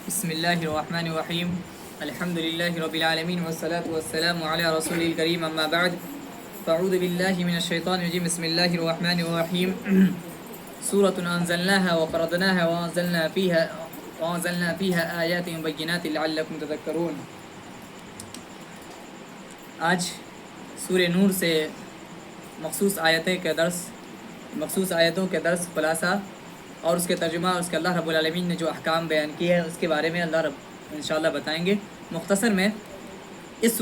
بسم الله الرحمن الرحيم. الحمد لله رب العالمين والصلاة والسلام على رسول الكريم أما بعد فأعوذ بالله من الشيطان الرجيم. بسم الله الرحمن الرحيم. سورة أنزلناها وفرضناها وأنزلنا فيها آيات بينات لعلكم تذكرون. آج سورہ نور سے مخصوص آیتوں کے درس خلاصہ اور اس کے ترجمہ اور اس کے اللہ رب العالمین نے جو احکام بیان کیے ہیں اس کے بارے میں انشاءاللہ بتائیں گے. مختصر میں اس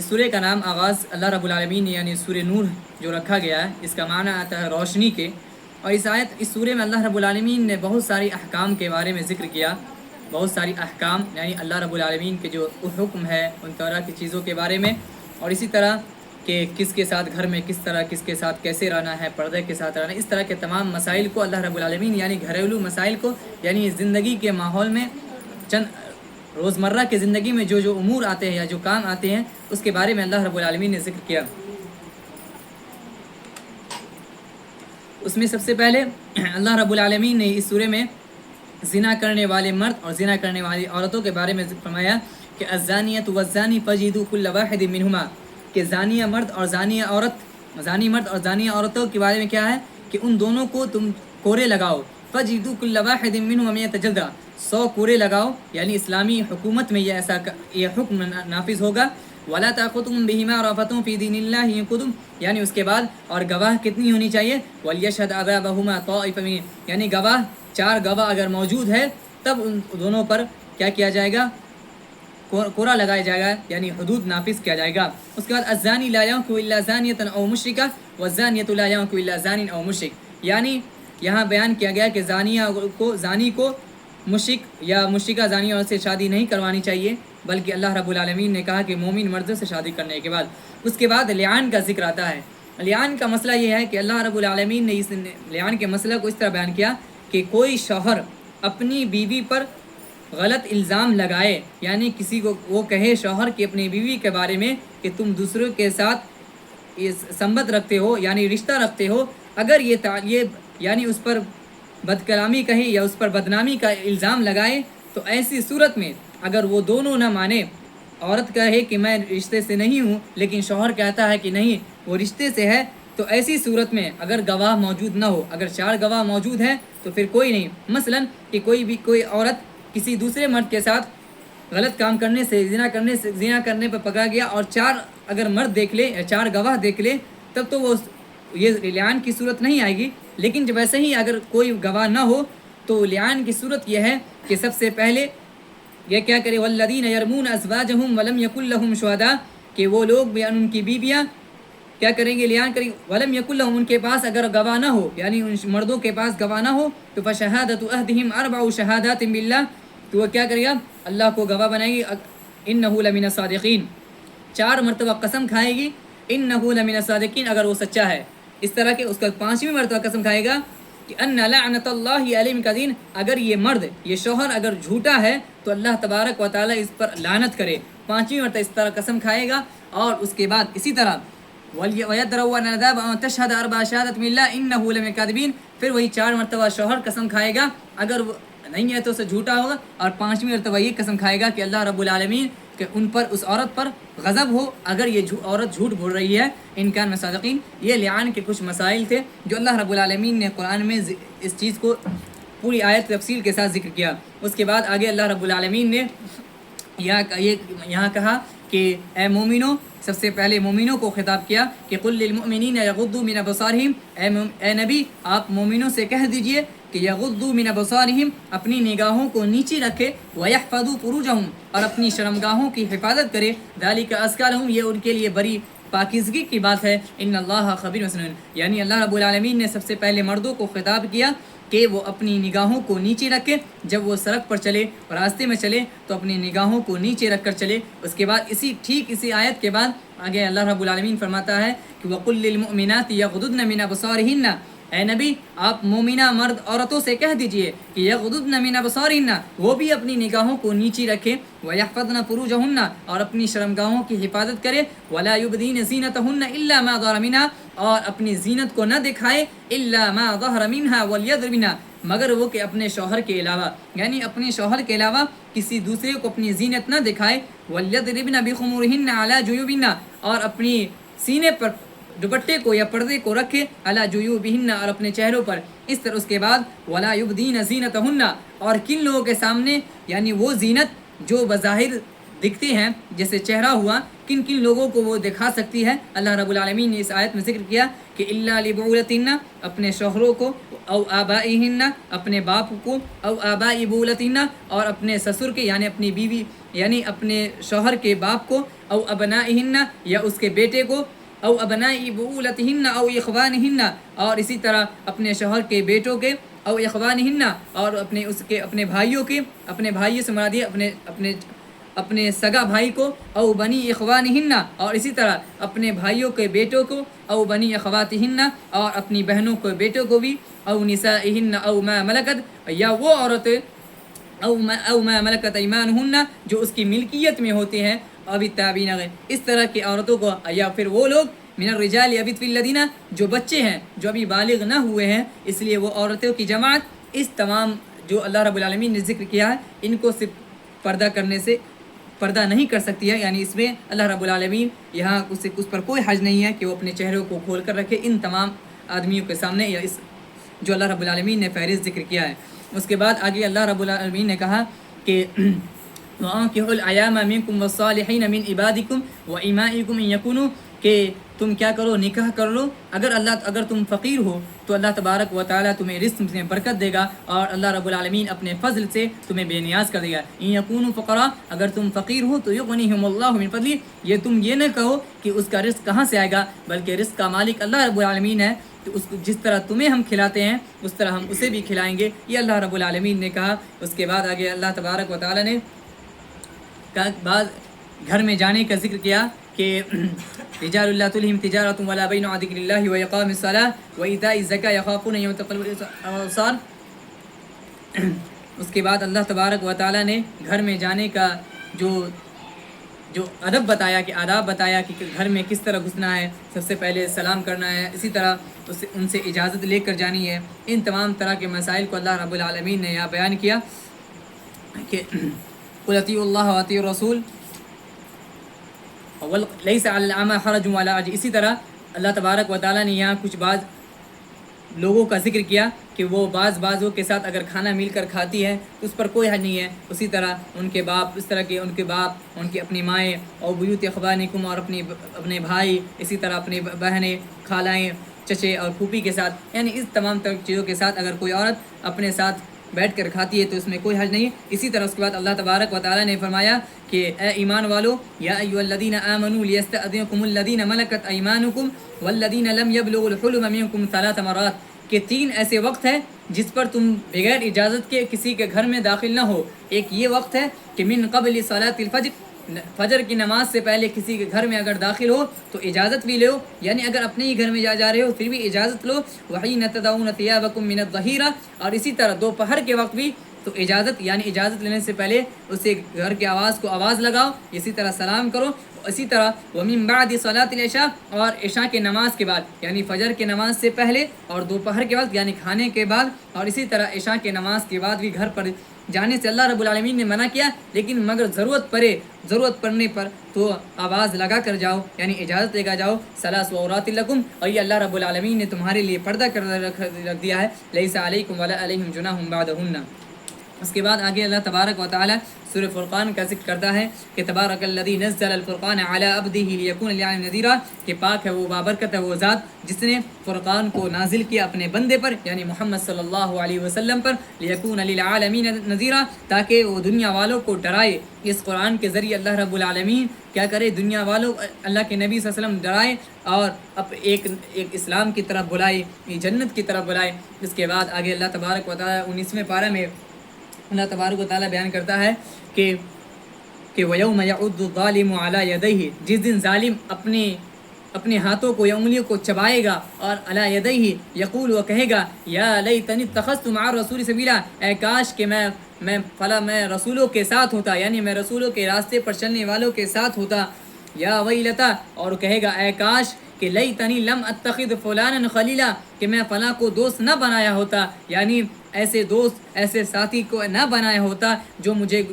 سورہ کا نام آغاز اللہ رب العالمین نے یعنی سورہ نور جو رکھا گیا ہے اس کا معنی آتا ہے روشنی کے. اور اس سورہ میں اللہ رب العالمین نے بہت ساری احکام کے بارے میں ذکر کیا. بہت ساری احکام یعنی اللہ رب العالمین کے جو حکم ہے ان طرح کی چیزوں کے بارے میں، اور اسی طرح کہ کس کے ساتھ گھر میں کس طرح کس کے ساتھ کیسے رہنا ہے، پردے کے ساتھ رہنا، اس طرح کے تمام مسائل کو اللہ رب العالمین یعنی گھریلو مسائل کو یعنی زندگی کے ماحول میں چند روزمرہ کے زندگی میں جو امور آتے ہیں یا جو کام آتے ہیں اس کے بارے میں اللہ رب العالمین نے ذکر کیا. اس میں سب سے پہلے اللہ رب العالمین نے اس سورے میں زنا کرنے والے مرد اور زنا کرنے والی عورتوں کے بارے میں فرمایا کہ الزانیۃ والزانی فجلدوا کل واحد منہما، کہ زانی مرد اور زانی عورتوں کے بارے میں کیا ہے کہ ان دونوں کو تم کورے لگاؤ. فجلدوا کل واحد منہما 100 جلدہ، 100 کورے لگاؤ. یعنی اسلامی حکومت میں یہ حکم نافذ ہوگا. ولا تأخذكم بهما رأفة في دين الله إن كنتم، یعنی اس کے بعد اور گواہ کتنی ہونی چاہیے؟ وليشهد عذابهما طائفة من، یعنی گواہ 4 گواہ اگر موجود ہے تب ان دونوں پر کیا کیا جائے گا؟ کورا لگایا جائے گا، یعنی حدود نافذ کیا جائے گا. اس کے بعد الزانی لا ينكح الا زانية او مشركة والزانية لا ينكح الا زان او مشرك، یعنی یہاں بیان کیا گیا کہ زانی کو مشرک یا مشرکہ زانیوں سے شادی نہیں کروانی چاہیے، بلکہ اللہ رب العالمین نے کہا کہ مومن مردوں سے شادی کرنے کے بعد. اس کے بعد لعان کا ذکر آتا ہے. لعان کا مسئلہ یہ ہے کہ اللہ رب العالمین نے اس لعان کے مسئلہ کو اس طرح بیان کیا کہ کوئی شوہر اپنی بیوی پر غلط الزام لگائے، یعنی کسی کو وہ کہے شوہر کی اپنی بیوی کے بارے میں کہ تم دوسروں کے ساتھ سنبت رکھتے ہو یعنی رشتہ رکھتے ہو، اگر یہ یعنی اس پر بد کلامی کہے یا اس پر بدنامی کا الزام لگائے تو ایسی صورت میں اگر وہ دونوں نہ مانے، عورت کہے کہ میں رشتے سے نہیں ہوں لیکن شوہر کہتا ہے کہ نہیں وہ رشتے سے ہے، تو ایسی صورت میں اگر گواہ موجود نہ ہو، اگر 4 گواہ موجود ہیں تو پھر کوئی نہیں. مثلا کہ کوئی عورت کسی دوسرے مرد کے ساتھ غلط کام کرنے سے زنا کرنے پر پکڑا گیا اور 4 اگر مرد دیکھ لے یا 4 گواہ دیکھ لے تب تو وہ یہ لعان کی صورت نہیں آئے گی. لیکن جب ایسے ہی اگر کوئی گواہ نہ ہو تو لعان کی صورت یہ ہے کہ سب سے پہلے یہ کیا کرے والذین یرمون ازواجہم ولم یکن لہم شہداء، کہ وہ لوگ بھی ان کی بیویاں کیا کریں گے؟ لعان کریں گے. ولم یکن لہم، ان کے پاس اگر گواہ نہ ہو یعنی ان مردوں کے پاس گواہ نہ ہو تو فشہادۃ احدہم 4 شہادات باللہ، تو وہ کیا کرے گا؟ اللہ کو گواہ بنائے گی انہ لمن الصادقین، 4 مرتبہ قسم کھائے گی انہ لمن الصادقین اگر وہ سچا ہے. اس طرح کے اس کا 5ویں مرتبہ قسم کھائے گا کہ ان لعنت اللہ علیہ قدین، اگر یہ مرد یہ شوہر اگر جھوٹا ہے تو اللہ تبارک و تعالی اس پر لعنت کرے. 5ویں مرتبہ اس طرح قسم کھائے گا. اور اس کے بعد اسی طرح وَيَدْرَوْا الْعَذَابَ أَن تَشْهَدَ 4 شَهَادَةٍ بِاللَّهِ إِنَّهُ لَمِنَ الْكَاذِبِينَ، پھر وہی 4 مرتبہ شوہر قسم کھائے گا، اگر وہ نہیں ہے تو اسے جھوٹا ہوگا. اور 5ویں مرتبہ یہ قسم کھائے گا کہ اللہ رب العالمین کہ ان پر اس عورت پر غضب ہو اگر یہ عورت جھوٹ بول رہی ہے. ان کان صادقین. یہ لعان کے کچھ مسائل تھے جو اللہ رب العالمین نے قرآن میں اس چیز کو پوری آیت تفصیل کے ساتھ ذکر کیا. اس کے بعد آگے اللہ رب العالمین نے یہاں کہا کہ اے مومنوں، سب سے پہلے مومنوں کو خطاب کیا کہ قل للمؤمنین یغضوا من ابصارہم، اے نبی آپ مومنوں سے کہہ دیجئے کہ یغضوا من ابصارہم، اپنی نگاہوں کو نیچے رکھے، ویحفظوا فروجہم، اور اپنی شرمگاہوں کی حفاظت کرے، ذالک ازکی لہم، یہ ان کے لیے بڑی پاکیزگی کی بات ہے. ان اللہ خبیر بما یصنعون، یعنی اللہ رب العالمین نے سب سے پہلے مردوں کو خطاب کیا کہ وہ اپنی نگاہوں کو نیچے رکھے، جب وہ سڑک پر چلے اور راستے میں چلے تو اپنی نگاہوں کو نیچے رکھ کر چلے. اس کے بعد اسی آیت کے بعد آگے اللہ رب العالمین فرماتا ہے کہ وَقُلْ لِلْمُؤْمِنَاتِ يَغْضُضْنَ مِنْ أَبْصَارِهِنَّ، اے نبی آپ مومنہ مرد عورتوں سے کہہ دیجئے کہ یغضضن من ابصارہن، وہ بھی اپنی نگاہوں کو نیچی رکھے، ویحفظن فروجہن، اور اپنی شرمگاہوں کی حفاظت کرے، ولا یبدین زینتہن الا ما ظہر منها، اور اپنی زینت کو نہ دکھائے الا ما ظہر منها ولیضربن، مگر وہ کہ اپنے شوہر کے علاوہ، یعنی اپنے شوہر کے علاوہ کسی دوسرے کو اپنی زینت نہ دکھائے، وَلْيَضْرِبْنَ بِخُمُرِهِنَّ عَلَى جُيُوبِهِنَّ، اور اپنی سینے پر دوپٹے کو یا پردے کو رکھے، علی جیوبہن، اور اپنے چہروں پر، اس طرح اس کے بعد ولا یبدین زینتہن، اور کن لوگوں کے سامنے، یعنی وہ زینت جو بظاہر دکھتے ہیں جیسے چہرہ ہوا، کن کن لوگوں کو وہ دکھا سکتی ہے۔ اللہ رب العالمین نے اس آیت میں ذکر کیا کہ الا لبعولتہن، اپنے شوہروں کو، او آبائہن، اپنے باپ کو، او آبائی بولتہن، اور اپنے سسر کے یعنی اپنی بیوی یعنی اپنے شوہر کے باپ کو، او ابنائہن، یا اس کے بیٹے کو، او ابنائی بولتہن او اخوانہن، اور اسی طرح اپنے شوہر کے بیٹوں کے، او اخوانہن، اور اپنے بھائیوں کے، اپنے بھائیوں سے مراد اپنے سگا بھائی کو، او بنی اخوانہن، اور اسی طرح اپنے بھائیوں کے بیٹوں کو، او بنی اخواتہن، اور اپنی بہنوں کے بیٹوں کو بھی، او نسائہن او ما ملکت، یا وہ عورتیں، او ما ملکت ایمانہن، جو اس کی ملکیت میں ہوتے ہیں، اب التابعین، اس طرح کی عورتوں کو، یا پھر وہ لوگ من الرجال ابی الذین، جو بچے ہیں جو ابھی بالغ نہ ہوئے ہیں، اس لیے وہ عورتوں کی جماعت اس تمام جو اللہ رب العالمین نے ذکر کیا ہے ان کو صرف پردہ کرنے سے پردہ نہیں کر سکتی ہے، یعنی اس میں اللہ رب العالمین یہاں اس پر کوئی حرج نہیں ہے کہ وہ اپنے چہروں کو کھول کر رکھے ان تمام آدمیوں کے سامنے، یا اس جو اللہ رب العالمین نے فہرست ذکر کیا ہے۔ اس کے بعد آگے اللہ رب العالمین نے کہا کہ وَأَنكِحُوا الْأَيَامَ مِنكُمْ وَالصَّالِحِينَ مِنْ عِبَادِكُمْ وَإِمَائِكُمْ إِنْ يَكُونُوا، کہ تم کیا کرو، نکاح کر لو، اگر تم فقیر ہو تو اللہ تبارک و تعالیٰ تمہیں رزق میں برکت دے گا، اور اللہ رب العالمین اپنے فضل سے تمہیں بے نیاز کر دے گا۔ ان یکونوا فقراء، اگر تم فقیر ہو تو یغنیہم اللہ من فضلہ، یہ تم یہ نہ کہو کہ اس کا رزق کہاں سے آئے گا، بلکہ رزق کا مالک اللہ رب العالمین ہے، تو اس کو جس طرح تمہیں ہم کھلاتے ہیں اس طرح ہم اسے بھی کھلائیں گے، یہ اللہ رب العالمین نے کہا۔ اس کے بعد آگے اللہ تبارک و تعالیٰ نے بعد گھر میں جانے کا ذکر کیا کہ رجال لا تلہم تجارۃ ولا بیع عن ذکر اللہ واقام الصلاۃ وایتاء الزکاۃ یخافون یوما تتقلب فیہ الابصار۔ اس کے بعد اللہ تبارک و تعالیٰ نے گھر میں جانے کا جو ادب بتایا، کہ آداب بتایا کہ گھر میں کس طرح گھسنا ہے، سب سے پہلے سلام کرنا ہے، اسی طرح ان سے اجازت لے کر جانی ہے، ان تمام طرح کے مسائل کو اللہ رب العالمین نے یہاں بیان کیا کہ قل اطیعوا اللہ واطیعوا الرسول لیس علی الاعمى حرج ولا حرج۔ اسی طرح اللہ تبارک و تعالیٰ نے یہاں کچھ بعض لوگوں کا ذکر کیا کہ وہ بعضوں کے ساتھ اگر کھانا مل کر کھاتی ہے تو اس پر کوئی حد نہیں ہے، اسی طرح ان کے باپ، اس طرح کے ان کے باپ، ان کی اپنی مائیں، اور بیوت اخوانکم، اور اپنے بھائی، اسی طرح اپنی بہنیں، خالائیں، چچے اور پھوپھی کے ساتھ، یعنی اس تمام چیزوں کے ساتھ اگر کوئی عورت اپنے ساتھ بیٹھ کر کھاتی ہے تو اس میں کوئی حرج نہیں۔ اسی طرح اس کے بعد اللہ تبارک و تعالیٰ نے فرمایا کہ اے ایمان والو، یا ایھا الذین آمنوا لیستأذنکم الذین ملکت ایمانکم والذین لم یبلغوا الحلم منکم 3 مرات، کہ 3 ایسے وقت ہیں جس پر تم بغیر اجازت کے کسی کے گھر میں داخل نہ ہو۔ ایک یہ وقت ہے کہ من قبل صلاۃ الفجر، فجر کی نماز سے پہلے کسی کے گھر میں اگر داخل ہو تو اجازت بھی لو، یعنی اگر اپنے ہی گھر میں جا رہے ہو پھر بھی اجازت لو۔ وحین تدعون ثیابکم من الظہیرہ، اور اسی طرح دوپہر کے وقت بھی تو اجازت، یعنی اجازت لینے سے پہلے اسے گھر کے آواز لگاؤ، اسی طرح سلام کرو۔ اسی طرح ومن بعد صلاۃ العشاء، اور عشاء کے نماز کے بعد، یعنی فجر کے نماز سے پہلے اور دوپہر کے وقت یعنی کھانے کے بعد، اور اسی طرح عشاء کے نماز کے بعد بھی گھر پر جانے سے اللہ رب العالمین نے منع کیا، لیکن مگر ضرورت پڑنے پر تو آواز لگا کر جاؤ، یعنی اجازت لے کر جاؤ۔ ثلاث عورات لکم، اور یہ اللہ رب العالمین نے تمہارے لیے پردہ کر رکھ دیا ہے، لیس علیکم ولا علیہم جناح بعدہن۔ اس کے بعد آگے اللہ تبارک و تعالیٰ سورہ فرقان کا ذکر کرتا ہے کہ تبارک الذی نزل الفرقان علی عبدہ لیکون للعالمین نذیرا، کہ پاک ہے وہ، بابرکت ہے وہ ذات جس نے فرقان کو نازل کیا اپنے بندے پر، یعنی محمد صلی اللہ علیہ وسلم پر، لیکون للعالمین نذیرا، تاکہ وہ دنیا والوں کو ڈرائے۔ اس قرآن کے ذریعے اللہ رب العالمین کیا کرے، دنیا والوں اللہ کے نبی صلی اللہ علیہ وسلم ڈرائے اور اب ایک اسلام کی طرف بلائے، جنت کی طرف بلائے۔ اس کے بعد آگے اللہ تبارک و تعالیٰ 19ویں پارہ میں اللہ تبارک و تعالیٰ بیان کرتا ہے کہ وَيَوْمَ يَعُضُّ الظَّالِمُ عَلَى يَدَيْهِ، جس دن ظالم اپنے ہاتھوں کو یا انگلیوں کو چبائے گا، اور علی یدیہ یقول، وہ کہے گا یا لیتنی اتخذت مع الرسول سبیلا، اے کاش کہ میں رسولوں کے ساتھ ہوتا، یعنی میں رسولوں کے راستے پر چلنے والوں کے ساتھ ہوتا۔ یا ویلتا، اور کہے گا اے کاش کہ لیتنی لم اتخذ فلانا خلیلا، کہ میں فلاں کو دوست نہ بنایا ہوتا، یعنی ایسے دوست ایسے ساتھی کو نہ بنایا ہوتا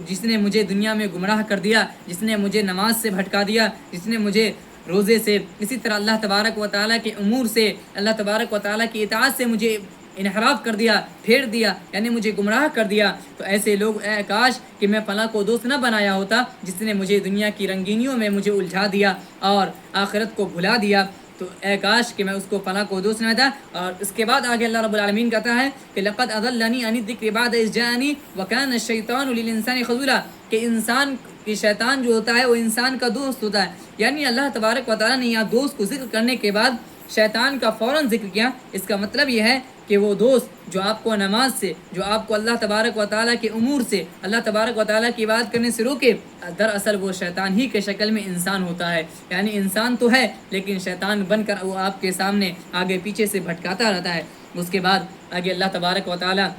جس نے مجھے دنیا میں گمراہ کر دیا، جس نے مجھے نماز سے بھٹکا دیا، جس نے مجھے روزے سے، اسی طرح اللہ تبارک و تعالیٰ کے امور سے، اللہ تبارک و تعالیٰ کی اطاعت سے مجھے انحراف کر دیا، پھیر دیا، یعنی مجھے گمراہ کر دیا۔ تو ایسے لوگ اے کاش کہ میں فلاں کو دوست نہ بنایا ہوتا جس نے مجھے دنیا کی رنگینیوں میں مجھے الجھا دیا اور آخرت کو بھلا دیا۔ تو اے کاش کہ میں اس کو فلاں کو دوست نہ تھا۔ اور اس کے بعد آگے اللہ رب العالمین کہتا ہے کہ لقد اضلنی عن الذکر بعد اذ جاءنی وکان الشیطان للانسان خذولا، کہ انسان کہ شیطان جو ہوتا ہے وہ انسان کا دوست ہوتا ہے۔ یعنی اللہ تبارک و تعالیٰ نے یہاں دوست کو ذکر کرنے کے بعد شیطان کا فوراً ذکر کیا۔ اس کا مطلب یہ ہے کہ وہ دوست جو آپ کو نماز سے، جو آپ کو اللہ تبارک و تعالیٰ کے امور سے، اللہ تبارک و تعالیٰ کی بات کرنے سے روکے، دراصل وہ شیطان ہی کے شکل میں انسان ہوتا ہے۔ یعنی انسان تو ہے لیکن شیطان بن کر وہ آپ کے سامنے آگے پیچھے سے بھٹکاتا رہتا ہے۔ اس کے بعد آگے اللہ تبارک و تعالیٰ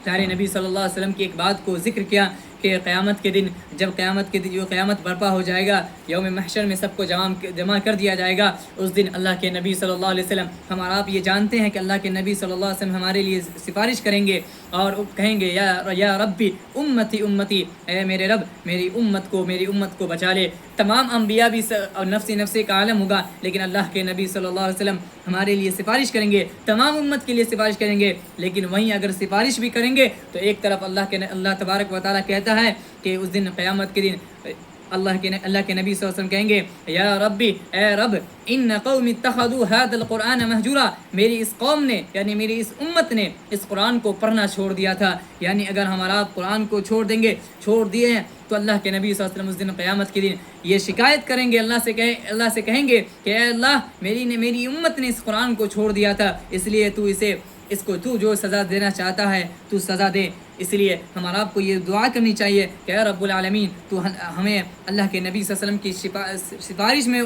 پیارے نبی صلی اللہ علیہ وسلم کی ایک بات کو ذکر کیا کہ قیامت کے دن، جب قیامت برپا ہو جائے گا، یوم محشر میں سب کو جمع کر دیا جائے گا، اس دن اللہ کے نبی صلی اللہ علیہ وسلم، ہم اور آپ یہ جانتے ہیں کہ اللہ کے نبی صلی اللہ علیہ وسلم ہمارے لیے سفارش کریں گے اور کہیں گے یا ربی امتی امتی، اے میرے رب میری امت کو بچا لے۔ تمام انبیاء بھی نفسی کا عالم ہوگا، لیکن اللہ کے نبی صلی اللہ علیہ وسلم ہمارے لیے سفارش کریں گے، تمام امت کے لیے سفارش کریں گے۔ لیکن وہیں اگر سفارش بھی کریں گے تو ایک طرف اللہ تبارک و تعالیٰ کہتا ہے کہ اس دن قیامت کے دن اللہ کے نبی صلی اللہ علیہ وسلم کہیں گے یا ربی، اے رب، ان قوم اتخذوا هذا القرآن مہجورا، میری اس قوم نے یعنی میری اس امت نے اس قرآن کو پڑھنا چھوڑ دیا تھا۔ یعنی اگر ہمارا قرآن کو چھوڑ دیے ہیں تو اللہ کے نبی صلی اللہ علیہ وسلم اس دن قیامت کے دن یہ شکایت کریں گے، اللہ سے کہیں گے کہ اے اللہ، میری امت نے اس قرآن کو چھوڑ دیا تھا، اس لیے اس کو تو جو سزا دینا چاہتا ہے تو سزا دے۔ اس لیے ہمارا آپ کو یہ دعا کرنی چاہیے کہ اے رب العالمین تو ہمیں اللہ کے نبی صلی اللہ علیہ وسلم کی سفارش میں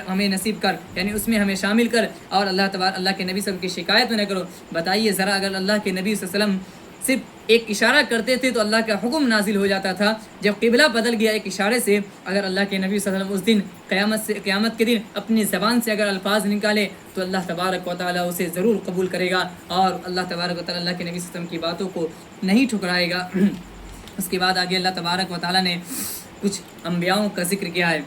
ہمیں نصیب کر، یعنی اس میں ہمیں شامل کر، اور اللہ کے نبی صلی اللہ علیہ وسلم کی شکایت نہ کرو۔ بتائیے ذرا، اگر اللہ کے نبی صلی اللہ علیہ وسلم صرف ایک اشارہ کرتے تھے تو اللہ کا حکم نازل ہو جاتا تھا، جب قبلہ بدل گیا ایک اشارے سے، اگر اللہ کے نبی صلی اللہ علیہ وسلم اس دن قیامت کے دن اپنی زبان سے اگر الفاظ نکالے تو اللہ تبارک و تعالیٰ اسے ضرور قبول کرے گا، اور اللہ تبارک و تعالیٰ اللہ کے نبی صلی اللہ علیہ وسلم کی باتوں کو نہیں ٹھکرائے گا۔ اس کے بعد آگے اللہ تبارک و تعالیٰ نے کچھ انبیاؤں کا ذکر کیا ہے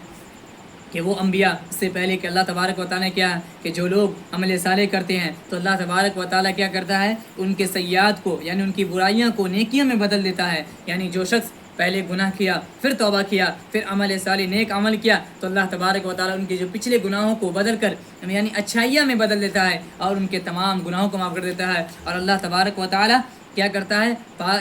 کہ وہ انبیاء اس سے پہلے کہ اللہ تبارک و تعالیٰ نے کیا کہ جو لوگ عمل صالح کرتے ہیں تو اللہ تبارک و تعالیٰ کیا کرتا ہے، ان کے سیئات کو یعنی ان کی برائیاں کو نیکیوں میں بدل دیتا ہے۔ یعنی جو شخص پہلے گناہ کیا، پھر توبہ کیا، پھر عمل صالح نیک عمل کیا، تو اللہ تبارک و تعالیٰ ان کے جو پچھلے گناہوں کو بدل کر یعنی اچھائیاں میں بدل دیتا ہے اور ان کے تمام گناہوں کو معاف کر دیتا ہے۔ اور اللہ تبارک و تعالیٰ کیا کرتا ہے،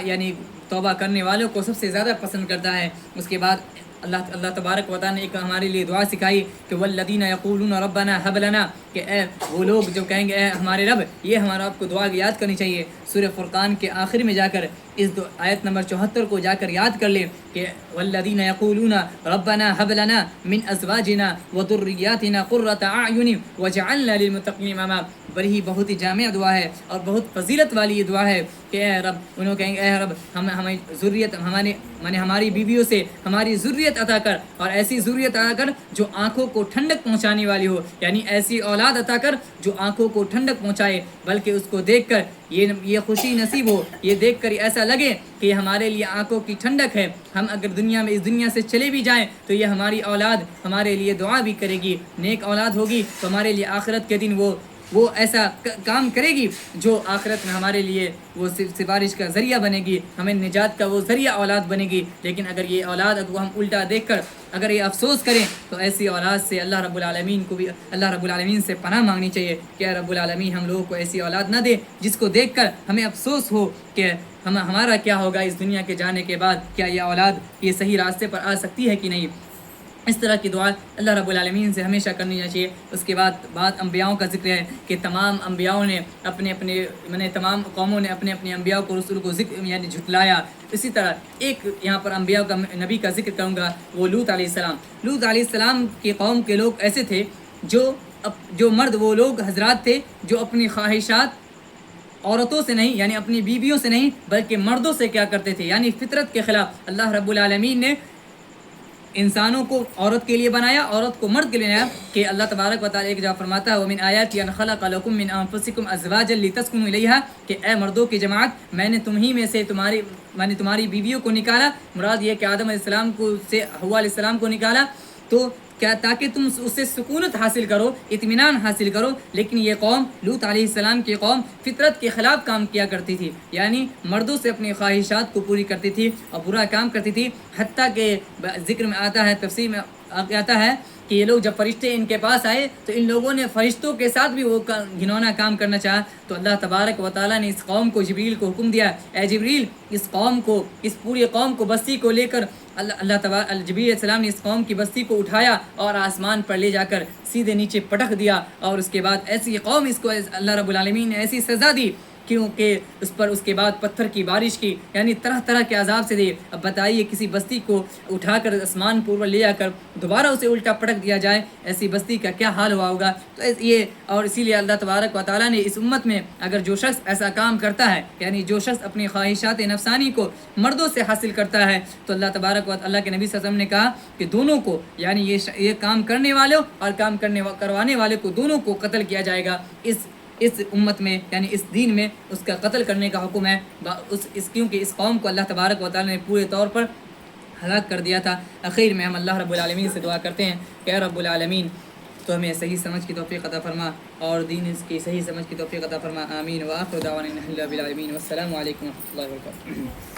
یعنی توبہ کرنے والوں کو سب سے زیادہ پسند کرتا ہے۔ اس کے بعد اللہ تبارک و تعالیٰ نے ایک ہمارے لیے دعا سکھائی کہ والذین یقولون ربنا هب لنا، کہ اے وہ لوگ جو کہیں گے اے ہمارے رب، یہ ہمارا آپ کو دعا یاد کرنی چاہیے۔ سورہ فرقان کے آخر میں جا کر اس آیت نمبر 74 کو جا کر یاد کر لیں کہ والذین یقولون ربنا هب لنا من ازواجنا وذریاتنا قرۃ اعین واجعلنا للمتقین اماما۔ بہت ہی جامع دعا ہے اور بہت فضیلت والی یہ دعا ہے کہ اے رب، انہوں کہیں گے اے رب ہمیں ذریت ہماری بیویوں سے ہماری ذریت عطا کر، اور ایسی ذریت عطا کر جو آنکھوں کو ٹھنڈک پہنچانے والی ہو، یعنی ایسی اولاد عطا کر جو آنکھوں کو ٹھنڈک پہنچائے، بلکہ اس کو دیکھ کر یہ خوشی نصیب ہو، یہ دیکھ کر ایسا لگے کہ یہ ہمارے لیے آنکھوں کی ٹھنڈک ہے۔ ہم اگر اس دنیا سے چلے بھی جائیں تو یہ ہماری اولاد ہمارے لیے دعا بھی کرے گی، نیک اولاد ہوگی تو ہمارے لیے آخرت کے دن وہ ایسا کام کرے گی جو آخرت میں ہمارے لیے وہ سفارش کا ذریعہ بنے گی، ہمیں نجات کا وہ ذریعہ اولاد بنے گی۔ لیکن اگر یہ اولاد کو ہم الٹا دیکھ کر اگر یہ افسوس کریں تو ایسی اولاد سے اللہ رب العالمین سے پناہ مانگنی چاہیے کہ اے رب العالمین ہم لوگوں کو ایسی اولاد نہ دے جس کو دیکھ کر ہمیں افسوس ہو کہ ہمارا کیا ہوگا اس دنیا کے جانے کے بعد، کیا یہ اولاد یہ صحیح راستے پر آ سکتی ہے کہ نہیں۔ اس طرح کی دعا اللہ رب العالمین سے ہمیشہ کرنی چاہیے۔ اس کے بعد انبیاؤں کا ذکر ہے کہ تمام انبیاؤں نے تمام قوموں نے اپنے انبیاء کو رسول کو یعنی جھٹلایا۔ اسی طرح ایک یہاں پر انبیاء کا نبی کا ذکر کروں گا، وہ لوط علیہ السلام۔ لوط علیہ السلام کی قوم کے لوگ ایسے تھے جو مرد وہ لوگ حضرات تھے جو اپنی خواہشات عورتوں سے نہیں یعنی اپنی بیویوں سے نہیں بلکہ مردوں سے کیا کرتے تھے، یعنی فطرت کے خلاف۔ اللہ رب العالمین نے انسانوں کو عورت کے لیے بنایا، عورت کو مرد کے لیے بنایا، کہ اللہ تبارک و تعالیٰ ایک جگہ فرماتا ہے وَمِنْ آیَاتِهِ أَنْ خَلَقَ لَكُم مِّنْ أَنفُسِكُمْ أَزْوَاجًا لِتَسْكُنُوا إِلَيْهَا، کہ اے مردوں کی جماعت میں نے تمہیں میں سے تمہاری بیویوں کو نکالا، مراد یہ کہ آدم علیہ السلام کو سے حوا علیہ السلام کو نکالا، تو کیا تاکہ تم اس سے سکونت حاصل کرو، اطمینان حاصل کرو۔ لیکن یہ قوم لوط علیہ السلام کی قوم فطرت کے خلاف کام کیا کرتی تھی، یعنی مردوں سے اپنی خواہشات کو پوری کرتی تھی اور برا کام کرتی تھی، حتیٰ کہ ذکر میں آتا ہے، تفسیر میں آتا ہے کہ یہ لوگ جب فرشتے ان کے پاس آئے تو ان لوگوں نے فرشتوں کے ساتھ بھی وہ گھنونا کام کرنا چاہا، تو اللہ تبارک و تعالیٰ نے اس قوم کو جبریل کو حکم دیا، اے جبریل اس قوم کو، اس پوری قوم کو، بستی کو لے کر جبریل علیہ السلام نے اس قوم کی بستی کو اٹھایا اور آسمان پر لے جا کر سیدھے نیچے پٹک دیا، اور اس کے بعد ایسی قوم اس کو اللہ رب العالمین نے ایسی سزا دی کیونکہ اس پر اس کے بعد پتھر کی بارش کی، یعنی طرح طرح کے عذاب سے دی۔ اب بتائیے کسی بستی کو اٹھا کر آسمان پر لے جا کر دوبارہ اسے الٹا پٹک دیا جائے، ایسی بستی کا کیا حال ہوا ہوگا۔ تو یہ اور اسی لیے اللہ تبارک و تعالیٰ نے اس امت میں اگر جو شخص ایسا کام کرتا ہے، یعنی جو شخص اپنی خواہشات نفسانی کو مردوں سے حاصل کرتا ہے، تو اللہ تبارک و اللہ کے نبی صلی اللہ علیہ وسلم نے کہا کہ دونوں کو، یعنی یہ کام کرنے والوں اور کام کروانے والے کو، دونوں کو قتل کیا جائے گا۔ اس امت میں یعنی اس دین میں اس کا قتل کرنے کا حکم ہے، کیونکہ اس قوم کو اللہ تبارک و تعالیٰ نے پورے طور پر ہلاک کر دیا تھا۔ اخیر میں ہم اللہ رب العالمین سے دعا کرتے ہیں کہ اے رب العالمین تو ہمیں صحیح سمجھ کی توفیق عطا فرما اور دین اس کی صحیح سمجھ کی توفیق عطا فرما، آمین۔ وآخر دعوانا الحمد للہ رب العالمین، والسلام علیکم و رحمۃ اللہ وبرکاتہ۔